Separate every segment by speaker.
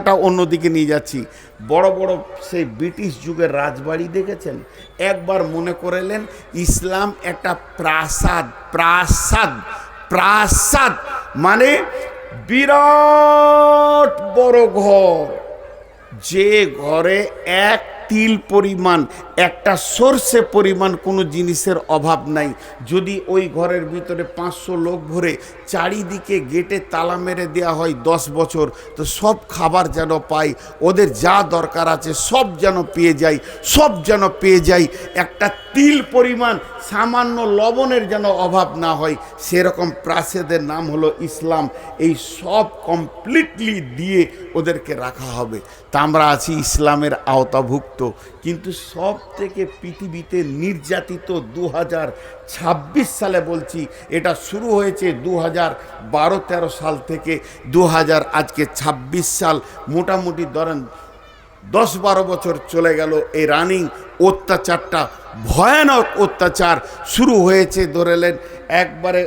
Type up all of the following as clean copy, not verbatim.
Speaker 1: কথাটা অন্যদিকে নিয়ে যাচ্ছি। বড় বড় সেই ব্রিটিশ যুগের রাজবাড়ি দেখেছেন? একবার মনে করলেন ইসলাম একটা প্রাসাদ, প্রাসাদ, প্রাসাদ মানে বিরাট বড় ঘর, যে ঘরে এক তিল পরিমাণ, একটা সর্ষে পরিমাণ কোনো জিনিসের অভাব নাই। যদি ওই ঘরের ভিতরে 500 লোক ভরে চারিদিকে গেটে তালা মেরে দেওয়া হয় 10 বছর, তো সব খাবার যেন পায়, ওদের যা দরকার আছে সব যেন পেয়ে যায়, সব যেন পেয়ে যায়, একটা তিল পরিমাণ সামান্য লবণের যেন অভাব না হয়, সেরকম প্রাসাদের নাম হলো ইসলাম। এই সব কমপ্লিটলি দিয়ে ওদেরকে রাখা হবে। তা আমরা আছি ইসলামের আওতাভুক্ত, কিন্তু সব থেকে পৃথিবীতে নির্যাতিত 2026 সালে বলছি, এটা শুরু হয়েছে 2012-13 সাল থেকে, আজকে 26 সাল, মোটামুটি ধরেন 10-12 বছর চলে গেল। এই রানিং অত্যাচারটা, ভয়ানক অত্যাচার শুরু হয়েছে ধরেলেন একবারে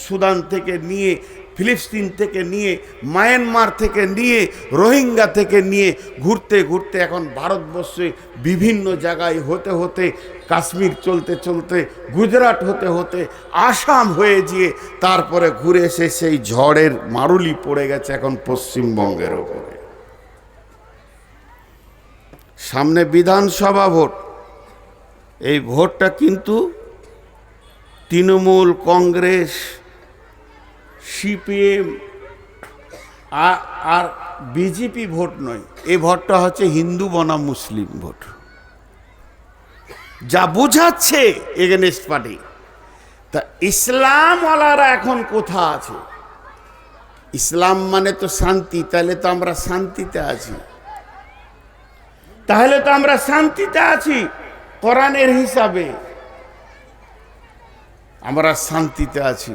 Speaker 1: সুদান থেকে নিয়ে, ফিলিস্তিন থেকে নিয়ে, মায়ানমার থেকে নিয়ে, রোহিঙ্গা থেকে নিয়ে, ঘুরতে ঘুরতে এখন ভারতবর্ষে বিভিন্ন জায়গায় হতে হতে, কাশ্মীর চলতে চলতে, গুজরাট হতে হতে, আসাম হয়ে গিয়ে তারপরে ঘুরে এসে সেই ঝড়ের মারুলি পড়ে গেছে এখন পশ্চিমবঙ্গের ওপরে। সামনে বিধানসভা ভোট। এই ভোটটা কিন্তু তৃণমূল, কংগ্রেস, সিপিএম আর বিজেপি ভোট নয়, এই ভোটটা হচ্ছে হিন্দু বনাম মুসলিম ভোট। যা বুঝাচ্ছে এগেনস্ট পার্টি। তা ইসলামওয়ালারা এখন কোথা আছে? ইসলাম মানে তো শান্তি, তাহলে তো আমরা শান্তিতে আছি, তাহলে তো আমরা শান্তিতে আছি। কোরআনের হিসাবে আমরা শান্তিতে আছি।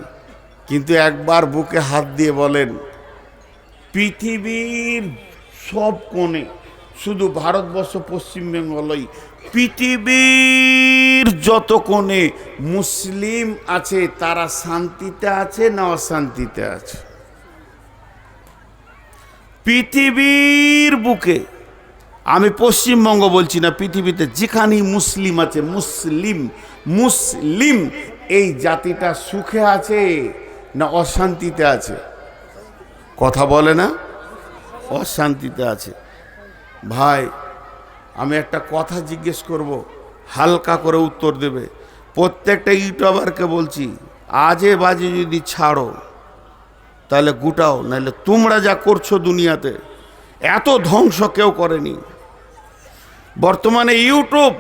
Speaker 1: কিন্তু একবার বুকে হাত দিয়ে বলেন, পৃথিবীর সব কোণে, শুধু ভারতবর্ষ পশ্চিমবঙ্গই, পৃথিবীর যত কোণে মুসলিম আছে তারা শান্তিতে আছে না অশান্তিতে আছে? পৃথিবীর বুকে, আমি পশ্চিমবঙ্গ বলছি না, পৃথিবীতে যেখানেই মুসলিম আছে, মুসলিম মুসলিম এই জাতিটা সুখে আছে না অশান্তিতে আছে? কথা বলে না, অশান্তিতে আছে। ভাই, আমি একটা কথা জিজ্ঞেস করব, হালকা করে উত্তর দেবে। প্রত্যেকটা ইউটিউবারকে বলছি, আজে বাজে যদি ছাড়ো তাহলে গুটাও, নাহলে তোমরা যা করছো দুনিয়াতে এত ধ্বংস কেউ করেনি। বর্তমানে ইউটিউব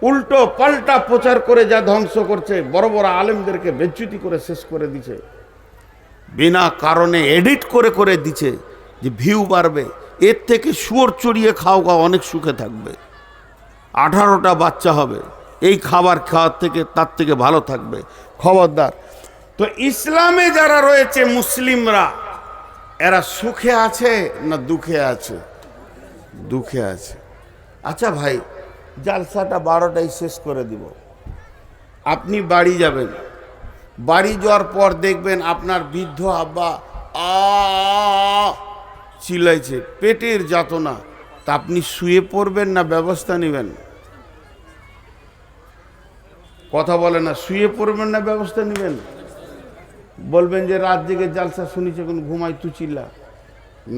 Speaker 1: উল্টো পাল্টা প্রচার করে যা ধ্বংস করছে, বড় বড় আলেমদেরকে বেজ্জতি করে শেষ করে দিচ্ছে, বিনা কারণে এডিট করে করে দিচ্ছে যে ভিউ বাড়বে। এর থেকে শুয়োর চড়িয়ে খাও গা, অনেক সুখে থাকবে, 18টা বাচ্চা হবে, এই খাবার খাওয়ার থেকে তার থেকে ভালো থাকবে। খবরদার। তো ইসলামে যারা রয়েছে মুসলিমরা, এরা সুখে আছে না দুঃখে আছে? দুঃখে আছে। আচ্ছা ভাই, জালসাটা 12টায় শেষ করে দিব, আপনি বাড়ি যাবেন। বাড়ি যাওয়ার পর দেখবেন আপনার বৃদ্ধ আব্বা চিল্লাইছে, পেটের যাতনা। তা আপনি শুয়ে পড়বেন না ব্যবস্থা নেবেন? কথা বলে না, শুয়ে পড়বেন না ব্যবস্থা নেবেন? বলবেন যে রাত জেগে জালসা শুনেছে, কোন ঘুমাই তু চিল্লা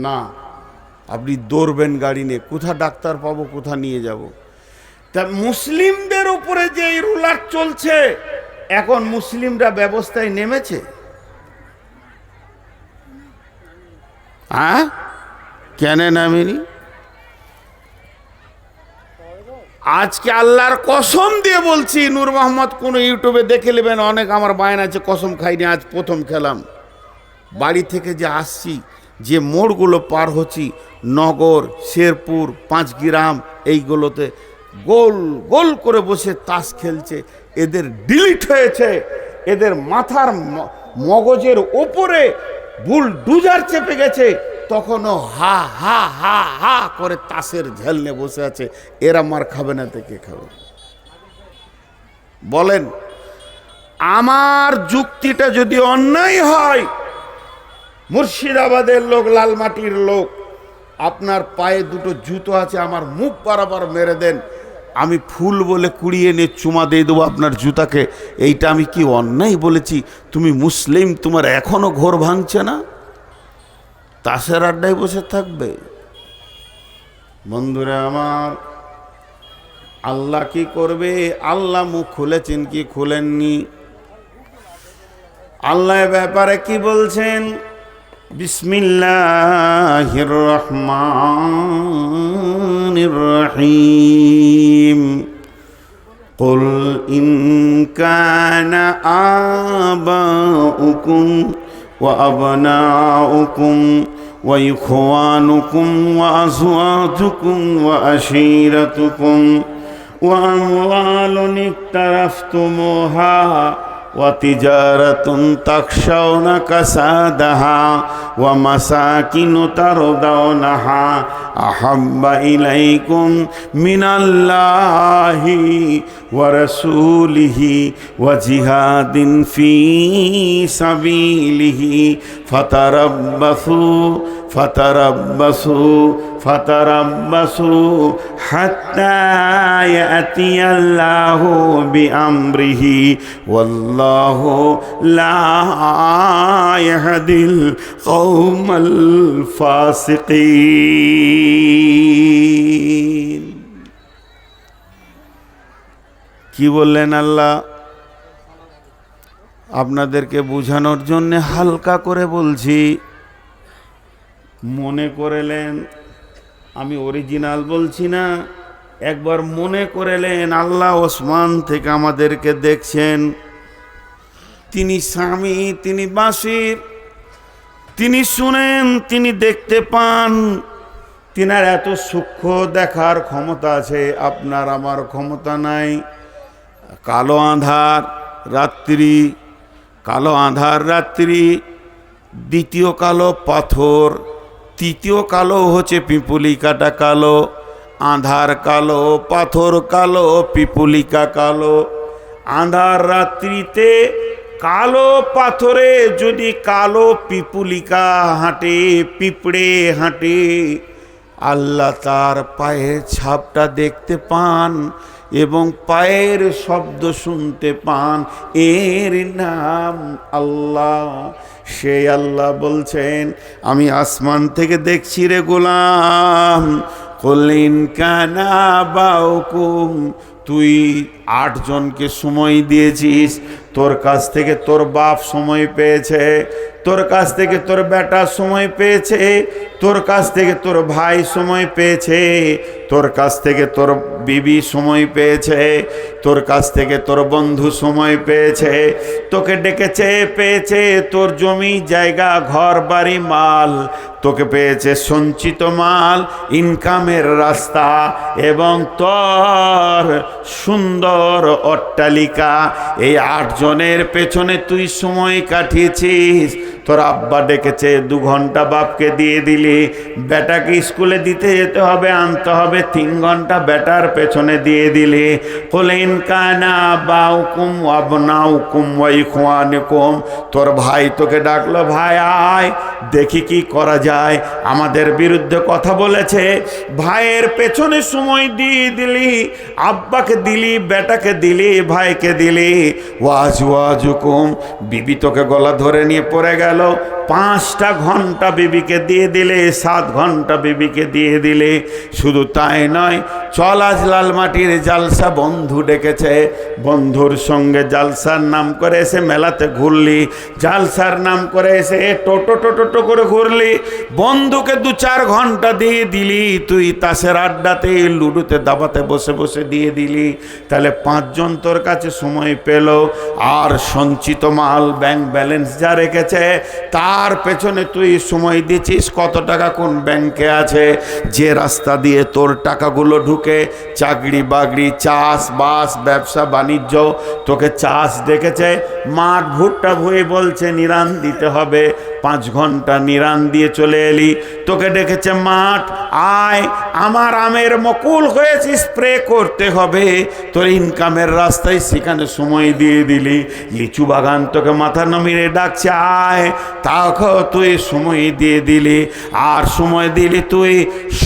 Speaker 1: না, আপনি দৌড়বেন গাড়ি নিয়ে, কোথা ডাক্তার পাবো, কোথা নিয়ে যাব। তা মুসলিমদের উপরে যে রুলার চলছে, এখন মুসলিমরা ব্যবস্থায় নেমেছে? হ্যাঁ, কেন নামেনি? আজকে আল্লাহর কসম দিয়ে বলছি, নূর মোহাম্মদ কোনো ইউটিউবে দেখে নেবেন, অনেক আমার বায়না আছে, কসম খাইনি, আজ প্রথম খেলাম। বাড়ি থেকে যে আসছি, যে মোড়গুলো পার হচ্ছি, নগর, শেরপুর, 5 গ্রাম, এইগুলোতে গোল গোল করে বসে তাস খেলছে। এদের ডিলিট হয়েছে, এদের মাথার মগজের ওপরে বুলডুজার চেপে গেছে, তখনও হা হা হা হা করে তাসের ঝেল নিয়ে বসে আছে। এরা মার খাবে না তো কে খাবে? বলেন, আমার যুক্তিটা যদি অন্যায় হয়, মুর্শিদাবাদের লোক, লালমাটির লোক, আপনার পায়ে দুটো জুতো আছে, আমার মুখ বরাবর মেরে দেন, আমি ফুল বলে কুড়িয়ে নিয়ে চুমা দিয়ে দেবো আপনার জুতাকে। এইটা আমি কি অন্যায় বলেছি? তুমি মুসলিম, তোমার এখনো ঘোর ভাঙছে না? তাসের আড্ডায় বসে থাকবে? বন্ধুরা আমার, আল্লাহ কি করবে? আল্লাহ মুখ খুলেছেন কি খুলেননি? আল্লাহ ব্যাপারে কি বলছেন? বিসমিল্লাহির রহমানির রহিম। قل إن كان آباؤكم وأبناؤكم وإخوانكم وأزواجكم وعشيرتكم وأموال اقترفتموها وتجارة تخشون كسادها ومساكن ترضونها أحب إليكم من الله ورسوله وجهاد في سبيله فتربصوا حتى يأتي الله بأمره والله لا يهدي القوم الفاسقين। কি বললেন আল্লাহ? আপনাদেরকে বোঝানোর জন্য হালকা করে বলছি, মনে করেলেন আমি অরিজিনাল বলছি না, একবার মনে করেলেন আল্লাহ ওসমান থেকে আমাদেরকে দেখছেন। তিনি স্বামী, তিনি বাসির, তিনি শুনেন, তিনি দেখতে পান। তিনার এত সূক্ষ্ম দেখার ক্ষমতা আছে, আপনার আমার ক্ষমতা নাই। কালো আঁধার রাত্রি, কালো আঁধার রাত্রি, দ্বিতীয় কালো পাথর, তৃতীয় কালো হচ্ছে পিপুলিকাটা কালো। আঁধার কালো, পাথর কালো, পিপুলিকা কালো। আঁধার রাত্রিতে কালো পাথরে যদি কালো পিপুলিকা হাঁটে, পিঁপড়ে হাঁটে, আল্লাহ তার পায়ের ছাপটা দেখতে পান এবং পায়ের শব্দ শুনতে পান। এর নাম আল্লাহ। সেই আল্লাহ বলছেন, আমি আসমান থেকে দেখছি রে গোলাম। কলিন কানা বাউকুম, তুই 8 জনকে সময় দিয়েছিস। তোর কাছ থেকে তোর বাপ সময় পেয়েছে, তোর কাছ থেকে তোর বেটা সময় পেয়েছে, তোর কাছ থেকে তোর ভাই সময় পেয়েছে, তোর কাছ থেকে তোর বিবি সময় পেয়েছে, তোর কাছ থেকে তোর বন্ধু সময় পেয়েছে, তোকে ডেকেছে, পেয়েছে তোর জমি জায়গা ঘর বাড়ি মাল, তোকে পেয়েছে সঞ্চিত মাল, ইনকামের রাস্তা এবং তোর সুন্দর অট্টালিকা। এই 8 জনের পেছনে তুই সময় কাটিয়েছিস। তোর আব্বা ডেকেছে, 2 ঘন্টা বাপকে দিয়ে দিলি। বেটাকে স্কুলে দিতে যেতে হবে, আনতে হবে, 3 ঘন্টা বেটার পেছনে দিয়ে দিলি। কলিন কানা বাউকুম আবনাউকুম ওয়া ইখওয়ানুকুম, তোর ভাই তোকে ডাকলো, ভাই আয় দেখি কি করা যায়। আমাদের বিরুদ্ধে কথা বলেছে, ভাইয়ের পেছনে সময় দিয়ে দিলি, আব্বাকে দিলি, বেটাকে দিলি, ভাইকে দিলি। ওয়াজওয়াজুকুম, বিবি তোকে গলা ধরে নিয়ে পড়ে গেল, 5টা ঘন্টা বিবিকে দিয়ে দিলে, 7 ঘন্টা বিবিকে দিয়ে দিলে। শুধু তাই নয়, চল আজ লালমাটির জালসা, বন্ধু ডেকেছে, বন্ধুর সঙ্গে জালসার নাম করে এসে মেলাতে ঘুরলি, জালসার নাম করে এসে টোটো করে ঘুরলি, বন্ধুকে 2-4 ঘন্টা দিয়ে দিলি, তুই তাসের আড্ডাতে লুডুতে দাবাতে বসে বসে দিয়ে দিলি। তাহলে 5 জন তোর কাছে সময় পেল। আর সঞ্চিত মাল, ব্যাংক ব্যালেন্স যা রেখেছে তার পেছনে তুই সময় দিচ্ছিস। কত টাকা কোন ব্যাংকে আছে, যে রাস্তা দিয়ে তোর টাকাগুলো ঢুকে, চাকরি বাকরি, চাষবাস, ব্যবসা বাণিজ্য, তোকে চাষ ডেকেছে, মাঠ ভুট্টা ভুঁই বলছে নিরান দিতে হবে, 5 ঘন্টা নিরান দিয়ে চলে এলি, তোকে ডেকেছে মাঠ, আয় আমার আমের মকুল হয়েছে, স্প্রে করতে হবে, তোর ইনকামের রাস্তায় সেখানে সময় দিয়ে দিলি। লিচু বাগান তোকে মাথা নামিয়ে ডাকছে, আয়, তাকে তুই সময় দিয়ে দিলি। আর সময় দিলি তুই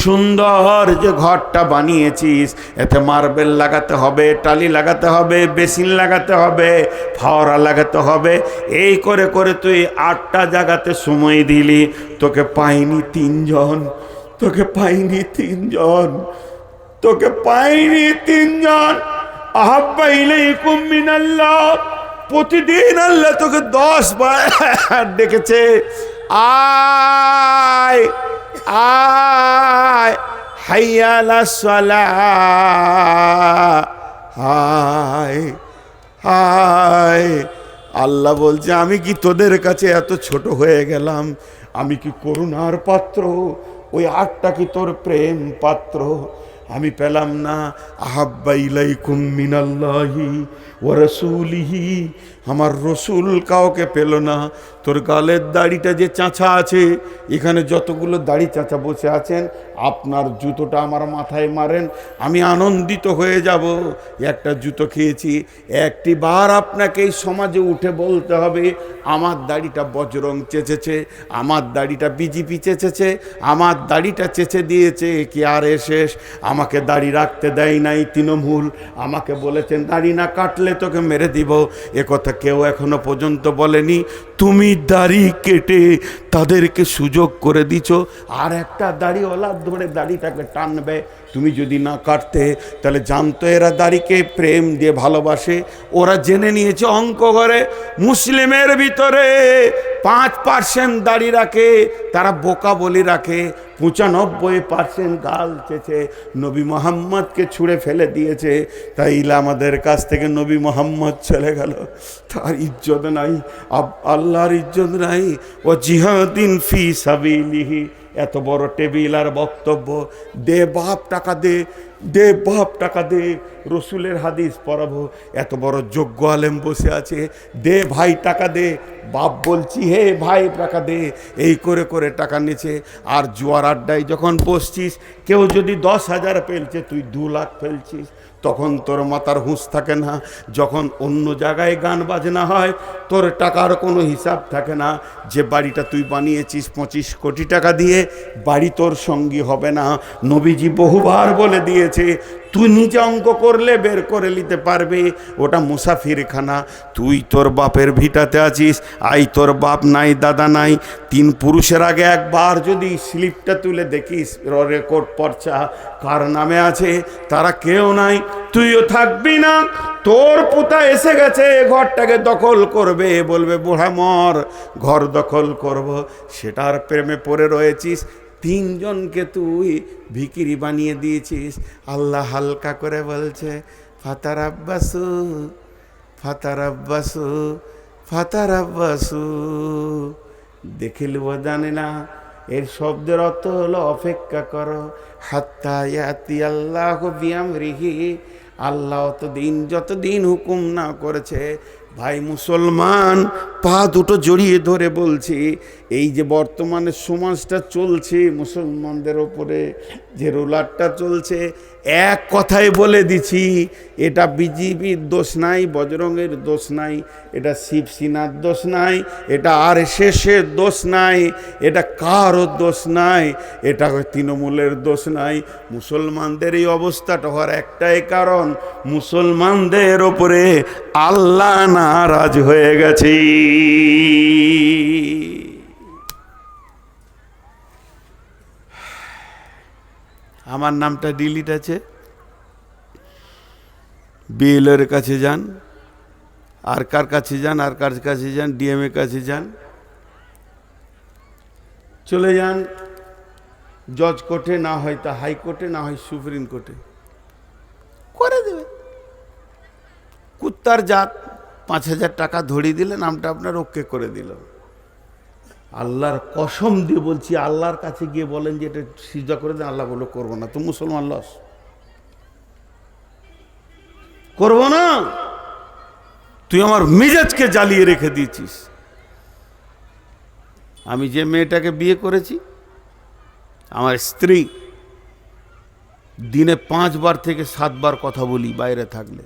Speaker 1: সুন্দর যে ঘরটা বানিয়েছিস, এতে মার্বেল লাগাতে হবে, টালি লাগাতে হবে, বেসিন লাগাতে হবে, ফাওয়ারা লাগাতে হবে, এই করে করে তুই 8টা জায়গাতে সময় দিলি। তোকে পাইনি 3 জন, তোকে পাইনি 3 জন, তোকে পাইনি 3 জন। আহাব্বা ইলাইকুম মিনাল্লাহ, প্রতিদিন আল্লাহ তোকে 10 বার ডেকেছে, আয় আয়, হাইয়া আলাস সালাহ, আয় আয়। আল্লাহ বলছে, আমি কি তোদের কাছে এত ছোট হয়ে গেলাম? আমি কি করুণার পাত্র? ওই 8টা কি তোর প্রেম পাত্র? আমি পেলাম না। আহাব্বা ইলাইকুম মিনাল্লাহি ওয়া রাসূলিহি, আমার রসুল কাউকে পেল না। তোর গালের দাড়িটা যে চাঁচা আছে, এখানে যতগুলো দাড়ি চাঁচা বসে আছেন, আপনার জুতোটা আমার মাথায় মারেন, আমি আনন্দিত হয়ে যাব। একটা জুতো খেয়েছি। একটি বার আপনাকে এই সমাজে উঠে বলতে হবে, আমার দাড়িটা বজরং চেঁচেছে, আমার দাড়িটা বিজেপি চেঁচেছে, আমার দাড়িটা চেঁচে দিয়েছে কি আর শেষ। আমাকে দাড়ি রাখতে দেয় নাই তৃণমূল, আমাকে বলেছেন দাড়ি না কাটলে তোকে মেরে দিব। এ কথা কেউ এখনো পর্যন্ত বলেনি। তুমি দাড়ি কেটে তাদেরকে সুযোগ করে দিছ, আর একটা দাড়িওয়ালা ধরে দাড়িটাকে টানবে। তুমি যদি না কাটতে, তাহলে জানতো এরা দাড়িকে প্রেম দিয়ে ভালোবাসে। ওরা জেনে নিয়েছে অঙ্ক করে মুসলিমের ভিতরে 5% দাড়ি রাখে, তারা বোকা বলি রাখে, 95% গাল চেঁচে নবী মোহাম্মদকে ছুঁড়ে ফেলে দিয়েছে। তাইলে আমাদের কাছ থেকে নবী মোহাম্মদ চলে গেল, তার ইজ্জত নাই, আল্লাহর ইজ্জত নাই। ও জিহাদিন ফি সাবিলিহি, এত বড় টেবিল আর বক্তব্য, দে বাপ টাকা দে, দে বাপ টাকা দে, রসুলের হাদিস পড়াবো। এত বড় যোগ্য আলেম বসে আছে, দে ভাই টাকা দে, বাপ বলছি হে ভাই টাকা দে, এই করে করে টাকা নিচ্ছে। আর জুয়ার আড্ডায় যখন বসছিস, কেউ যদি 10,000 ফেলছে, তুই 2 লাখ ফেলছিস, তখন তোর মাথার হুঁশ থাকে না। যখন অন্য জায়গায় গান বাজনা হয়, তোর টাকার কোনো হিসাব থাকে না। যে বাড়িটা তুই বানিয়েছিস 25 কোটি টাকা দিয়ে, বাড়ি তোর সঙ্গী হবে না। নবীজি বহুবার বলে দিয়েছে, তুই নিজে অঙ্ক করলে বের করে নিতে পারবে, ওটা মুসাফিরখানা। তুই তোর বাপের ভিটাতে আছিস, আই তোর বাপ নাই, দাদা নাই, 3 পুরুষের আগে একবার যদি স্লিপটা তুলে দেখিস, রেকর্ড পর্চা কার নামে আছে, তারা কেউ নাই, তুইও থাকবি না। তোর পুতা এসে গেছে, ঘরটাকে দখল করবে, বলবে বুড়া মর, ঘর দখল করব, সেটার প্রেমে পড়ে রয়েছিস। 3 জনকে তুই ভিকিরি বানিয়ে দিয়েছিস। আল্লাহ হালকা করে বলছে, ফাতার আব্বাসু, ফাতার আব্বাসু, ফাতার আব্বাসু। দেখিলব জানে না, এর শব্দের অর্থ হলো অপেক্ষা করো, হাত্তা ইয়াতি আল্লাহু বিআমরিহি, আল্লাহ যতদিন হুকুম না করেছে। ভাই মুসলমান, পা দুটো জড়িয়ে ধরে বলছি, এই যে বর্তমানে সমাজটা চলছে, মুসলমানদের ওপরে যে রোলারটা চলছে, এক কথায় বলে দিছি, এটা বিজেপির দোষ নাই, বজরঙের দোষ নাই, এটা শিবসেনার দোষ নাই, এটা আরএসএসের দোষ নাই, এটা কারও দোষ নাই, এটা তৃণমূলের দোষ নাই। মুসলমানদের এই অবস্থাটা হওয়ার একটাই কারণ, মুসলমানদের ওপরে আল্লাহ নারাজ হয়ে গেছে। আমার নামটা ডিলিট আছে, বিএলওর কাছে যান, আর কার কাছে যান, আর কার কাছে যান, ডিএম এর কাছে যান, চলে যান জজ কোর্টে, না হয় তা হাইকোর্টে, না হয় সুপ্রিম কোর্টে, করে দেবে। কুত্তার জাত, 5,000 টাকা ধরিয়ে দিলে নামটা আপনার ওকে করে দিল। আল্লাহর কসম দিয়ে বলছি, আল্লাহর কাছে গিয়ে বলেন যে এটা সিজদা করে দেন, আল্লাহ বললো করবো না, তো মুসলমান লস, করবো না। তুই আমার মেজাজকে জ্বালিয়ে রেখে দিয়েছিস। আমি যে মেয়েটাকে বিয়ে করেছি, আমার স্ত্রী, দিনে 5 বার থেকে 7 বার কথা বলি, বাইরে থাকলে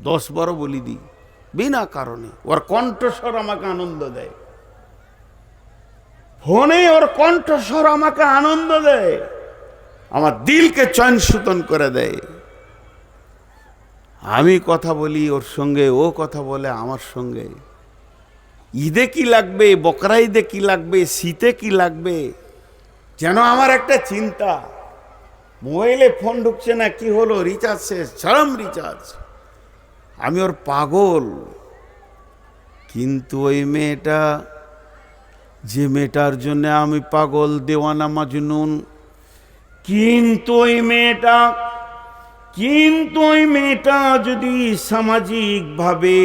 Speaker 1: 10 বারও বলি দিই, বিনা কারণে। ওর কণ্ঠস্বর আমাকে আনন্দ দেয়, ফোনে ওর কণ্ঠস্বর আমাকে আনন্দ দেয়, আমার দিলকে চয়ন সুতন করে দেয়। আমি কথা বলি ওর সঙ্গে, ও কথা বলে আমার সঙ্গে। ঈদে কি লাগবে, বকরা ঈদে কি লাগবে, শীতে কি লাগবে, যেন আমার একটা চিন্তা। মোবাইলে ফোন ঢুকছে না, কি হলো, রিচার্জ শেষ, ছাড়াম রিচার্জ। আমি ওর পাগল। কিন্তু ওই মেয়েটা, যে মেয়েটার জন্য আমি পাগল, দেওয়ানা মাজনুন, কিন্তু ওই মেয়েটা যদি সামাজিকভাবে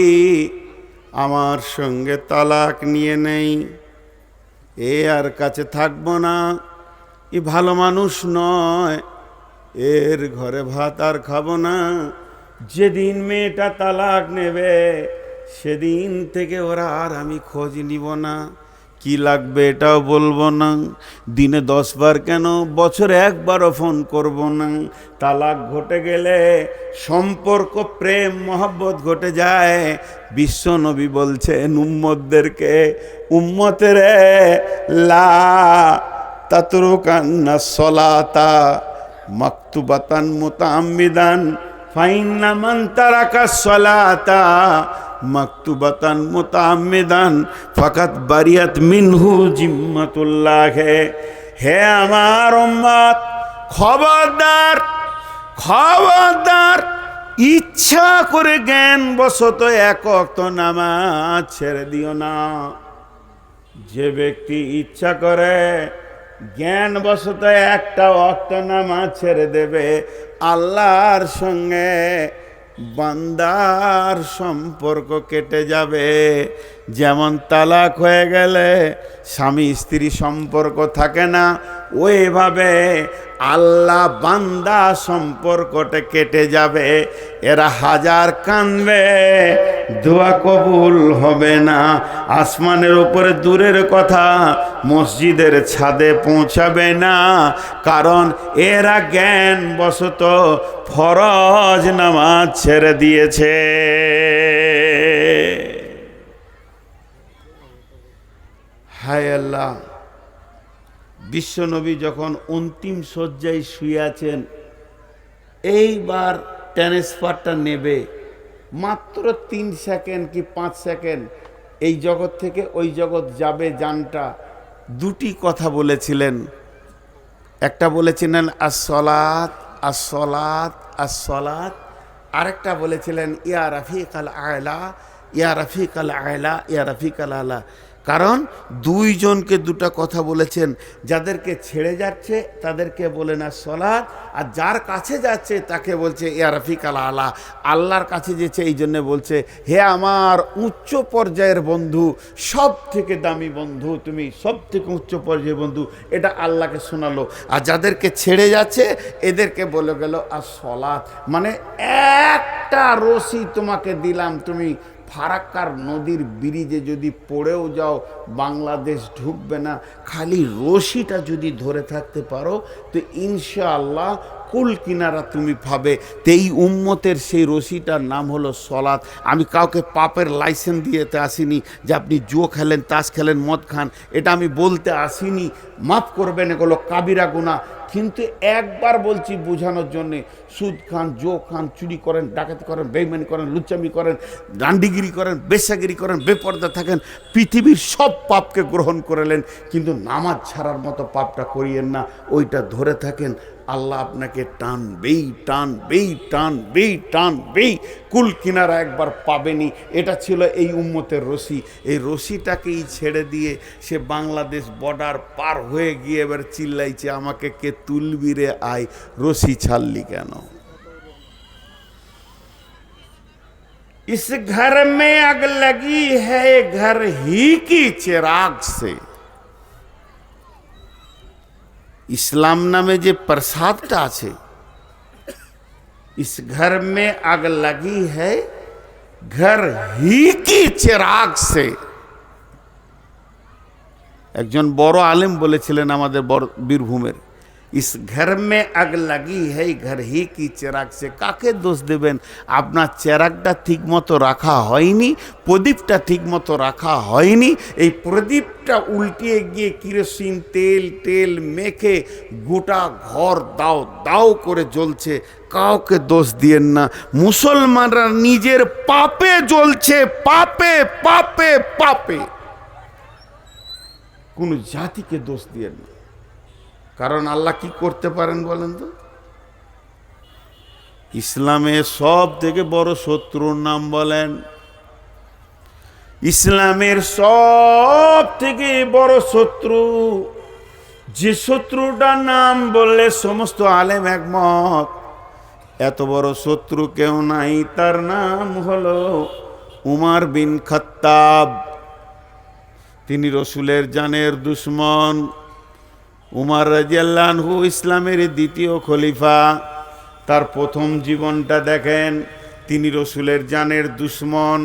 Speaker 1: আমার সঙ্গে তালাক নিয়ে নেই, এ আর কাছে থাকবো না, এ ভালো মানুষ নয়, এর ঘরে ভাত আর খাবো না। যেদিন মেয়েটা তালাক নেবে সেদিন থেকে ওরা আর আমি খোঁজ নিব না, কি লাগবে এটাও বলবো না, দিনে 10 বার কেন, বছরে 1 বারও ফোন করব না। তালাক ঘটে গেলে সম্পর্ক, প্রেম, মহব্বত ঘটে যায়। বিশ্ব নবী বলছেন উম্মতদেরকে, উম্মতেরে লা তাতরুকান্না সলাতা মাকতুবাতান মুতাআম্মিদান ফাইন্না মান তারাকা সলাতা মাকতুবাতান মুতাআম্মিদান ফাকাত বারিয়াত মিনহু জিম্মাতুল্লাহ। হে আমার উম্মত, খবরদার, খবরদার, ইচ্ছা করে জ্ঞান বশত 1 ওয়াক্ত নামাজ ছেড়ে দিও না। যে ব্যক্তি ইচ্ছা করে জ্ঞান বশত 1টা ওয়াক্ত নামাজ ছেড়ে দেবে, আল্লাহর সঙ্গে বান্দার সম্পর্ক কেটে যাবে। যেমন তালাক হয়ে গেলে স্বামী স্ত্রী সম্পর্ক থাকে না, ওইভাবে আল্লাহ বান্দা সম্পর্কটা কেটে যাবে। এরা হাজার কাঁদবে, দোয়া কবুল হবে না। আসমানের উপরে দূরের কথা, মসজিদের ছাদে পৌঁছাবে না, কারণ এরা জ্ঞান বশত ফরজ নামাজ ছেড়ে দিয়েছে। হায় আল্লাহ! বিশ্বনবী যখন অন্তিম শয্যায় শুয়ে আছেন, এইবার ট্রান্সফারটা নেবে, মাত্র 3 সেকেন্ড কি 5 সেকেন্ড এই জগৎ থেকে ওই জগৎ যাবে জানটা। 2টি কথা বলেছিলেন, একটা বলেছিলেন আসসালাত আসসালাত আসসালাত, আরেকটা বলেছিলেন ইয়া রাফিকাল আলা, ইয়া রাফিকাল আলা, ইয়া রাফিকাল আলা। কারণ 2 জনকে 2টা কথা বলেছেন। যাদেরকে ছেড়ে যাচ্ছে তাদেরকে বলে না সলাত, আর যার কাছে যাচ্ছে তাকে বলছে ইয়া রাফিকাল আলা, আল্লাহর কাছে যেছে, এই জন্য বলছে হে আমার উচ্চ পর্যায়ের বন্ধু, সব থেকে দামি বন্ধু, তুমি সব থেকে উচ্চ পর্যায়ের বন্ধু, এটা আল্লাহকে শোনালো। আর যাদেরকে ছেড়ে যাচ্ছে এদেরকে বলে গেল আর সলাত, মানে একটা রশি তোমাকে দিলাম, তুমি ফারাক্কার নদীর ব্রিজে যদি পড়েও যাও বাংলাদেশ ঢুকবে না, খালি রশিটা যদি ধরে থাকতে পারো তো ইনশাআল্লাহ কুল কিনারা তুমি পাবে। তেই উম্মতের সেই রশিটার নাম হলো সলাত। আমি কাউকে পাপের লাইসেন্স দিয়েতে আসিনি যে আপনি জুয়ো খেলেন, তাস খেলেন, মদ খান, এটা আমি বলতে আসিনি। মাফ করবেন, এগুলো কাবিরা গুনাহ। কিন্তু একবার বলছি বোঝানোর জন্যে, সুদ খান, জো খান, চুরি করেন, ডাকাতি করেন, বেইমানি করেন, লুচ্চামি করেন, রান্ডিগিরি করেন, বেশ্যাগিরি করেন, বেপর্দা থাকেন, পৃথিবীর সব পাপকে গ্রহণ করলেন, কিন্তু নামাজ ছাড়ার মতো পাপটা করিয়েন না। ওইটা ধরে থাকেন, আল্লাহ আপনাকে টানবেই টানবেই টানবেই টানবেই, কুল কিনারা একবার পাবেনি। এটা ছিল এই উম্মতের রশি। এই রশিটাকেই ছেড়ে দিয়ে সে বাংলাদেশ বর্ডার পার হয়ে গিয়ে এবার চিল্লাইছে আমাকে কে তুলবি রে আয়, রশি ছাড়লি কেন? इस घर में आग लगी है घर ही की चिराग से। ইসলাম নামে যে প্রসাদটা আছে, इस घर में आग लगी है घर ही की चिराग से। একজন বড় আলেম বলেছিলেন আমাদের বীরভূমের, ইস ঘর মে আগ লাগি है ঘর হি কি চেরাগ সে। কাকে দোষ দেবেন? আপনার চেরাগটা ঠিকমতো রাখা হয়নি, প্রদীপটা ঠিকমতো রাখা হয়নি। এই প্রদীপটা উল্টিয়ে গিয়ে কেরোসিন তেল মেখে গোটা ঘর দাও দাও করে জ্বলছে। কাউকে দোষ দিয়েন না। মুসলমানরা নিজের পাপে জ্বলছে, পাপে পাপে পাপে। কোনো জাতিকে দোষ দিয়েন না। কারণ আল্লাহ কি করতে পারেন বলেন তো? ইসলামের সব থেকে বড় শত্রুর নাম বলেন। ইসলামের সব থেকে বড় শত্রু, যে শত্রুটার নাম বললে সমস্ত আলেম একমত, এত বড় শত্রু কেউ নাই, তার নাম হলো উমর বিন খাত্তাব। তিনি রসুলের জানের দুশ্মন। উমর রাদিয়াল্লাহু আনহু ইসলামের দ্বিতীয় খলিফা। তার প্রথম জীবনটা দেখেন, তিনি রসুলের জানের দুশ্মন।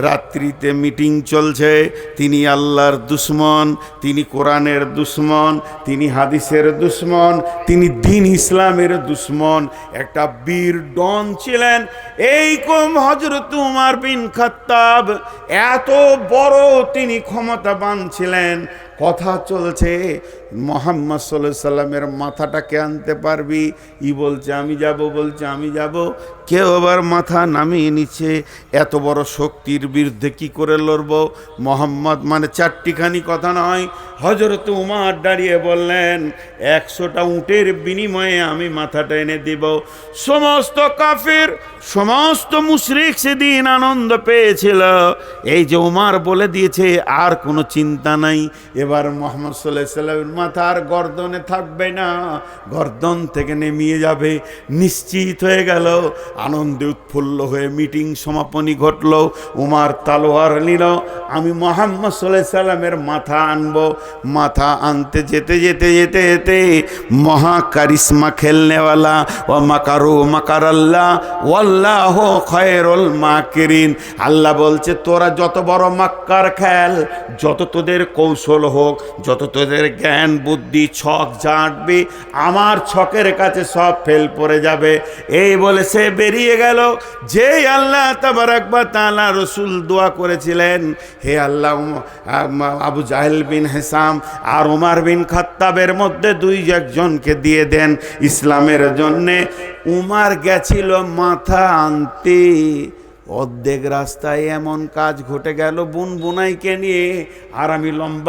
Speaker 1: রাত্রিতে মিটিং চলছে, তিনি আল্লাহর দুশ্মন, তিনি কোরআনের দুশ্মন, তিনি হাদিসের দুশ্মন, তিনি দ্বীন ইসলামের দুশ্মন। একটা বীর ডন ছিলেন এই হযরত উমর বিন খাত্তাব। এত বড় তিনি ক্ষমতাবান ছিলেন। কথা চলছে, মুহাম্মদ সাল্লাল্লাহু আলাইহি সাল্লামের মাথাটাকে আনতে পারবি? ই বলছে আমি যাব, বলছে আমি যাব। কেউ আবার মাথা নামিয়ে নিচ্ছে। এত বড় শক্তির বিরুদ্ধে কি করে লড়ব? মোহাম্মদ মানে চারটিখানি কথা নয়। হযরত উমর দাঁড়িয়ে বললেন, 100টা উটের বিনিময়ে আমি মাথাটা এনে দিব। সমস্ত কাফির, সমস্ত মুশরিক সেদিন আনন্দ পেয়েছিল। এই যে উমর বলে দিয়েছে, আর কোনো চিন্তা নাই। এবার মুহাম্মদ সাল্লাল্লাহু আলাইহি সাল্লামের মাথা আর গর্দনে থাকবে না, গর্দন থেকে নেমিয়ে যাবে। নিশ্চিত হয়ে গেল। আনন্দে উৎফুল্ল হয়ে মিটিং সমাপনী ঘটল। উমর তলোয়ার নিল, আমি মুহাম্মদ সাল্লাল্লাহু আলাইহি সাল্লামের মাথা আনবো। মাথা আনতে যেতে যেতে যেতে যেতে মহা কারিশমা খেলনেওয়ালা ও মাকারু মাকারাল্লাহ ওয়াল্লাহু খায়রুল মাকিরিন। আল্লাহ বলছে, তোরা যত বড় মাক্কার খেল, যত তোদের কৌশল হোক, যত তোদের জ্ঞান বুদ্ধি ছক জাঁটবে, আমার ছকের কাছে সব ফেল পড়ে যাবে। এই বলে সে বেরিয়ে গেল। যে আল্লাহ তাবারাক ওয়া তাআলা রাসূল দোয়া করেছিলেন, হে আল্লাহ আবু জাহেল বিন হিসাম আর উমর বিন খাত্তাবের মধ্যে একজনকে দিয়ে দেন ইসলামের জন্যে। উমর গেছিল মাথা আনতে, অর্ধেক রাস্তায় এমন কাজ ঘটে গেল বুনবুনাইকে নিয়ে। আর আমি লম্বা